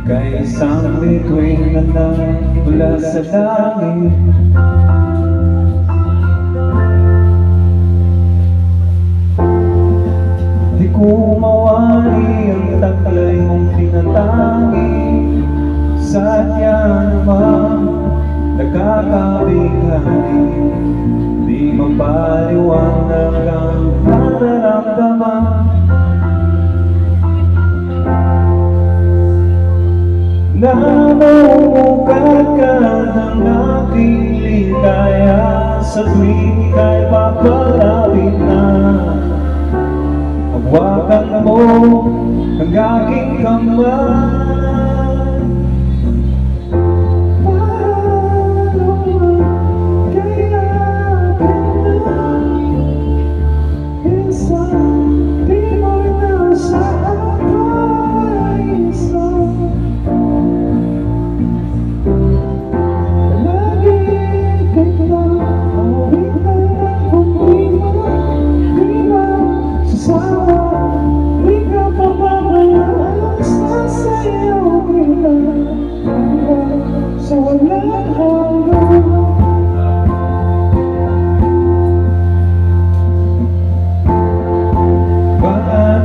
Kay isang bituin na mula sa langit. Di ko mawari ang taglay mong tinatangi. Sadya naman nakakabighani, di mapaliwanag ang nararamdaman. Namumukat ka ng aking ligaya sa tuwing ika'y papalapit na. Hawakan mo ang aking kamay.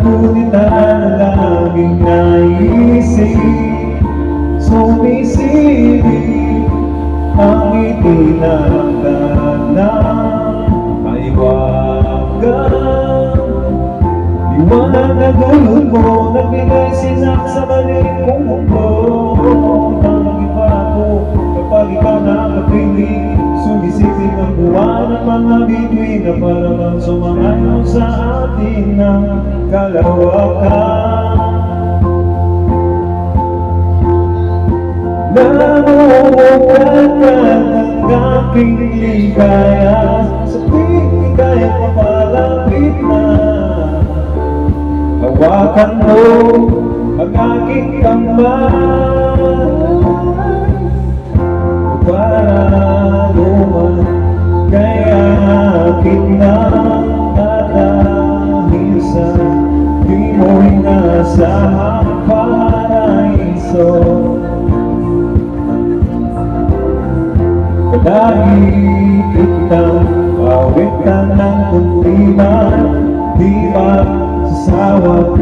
Ngunit ang laging naisip, sumisipin ang itinagdan ng kaiwagan. Liwanag na dulot mo, nagbigay sinak sa balik kong mundo. Nang iba ako kapag ikaw nakapiling, sumisipin ang buwan ng mga bituin na parang sumangayon sa atin na kalawakan. Namumukat ka ng aking ligaya sa tuwing ika'y papalapit na. Hawakan mo ang aking kamay para luman kay aking dahil sa di mo'y nasahang paraiso. Dahil kitang pawitan ng kundiman, di magsasawa,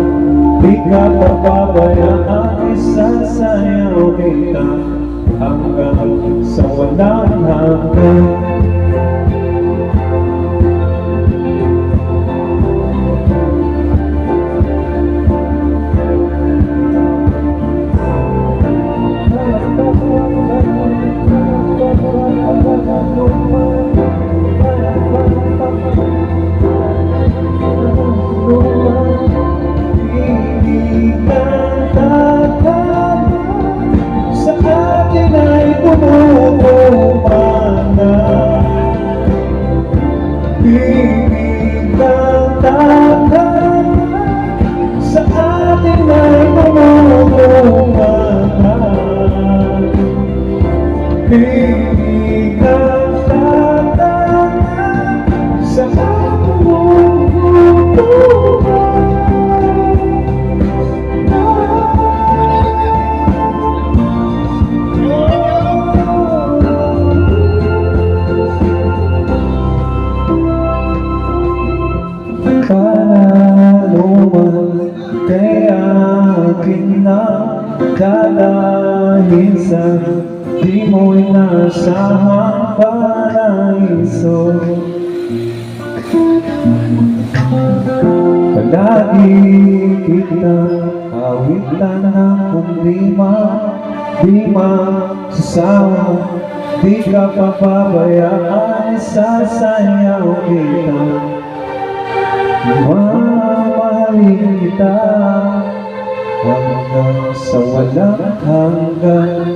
di ka papabayaan, isasayaw kita hanggang sa walang hanggan. Sa atin ay pumupumana, hindi ka tatana sa ating pumupumana. Panaluman kaya kinadalahin sa di mo'y nasahang paraiso. Palagi kita awitan ng kung di masasawa, di ka papabayaan, sasayaw kita. Mamahalin kita hanggang sa walang hanggan.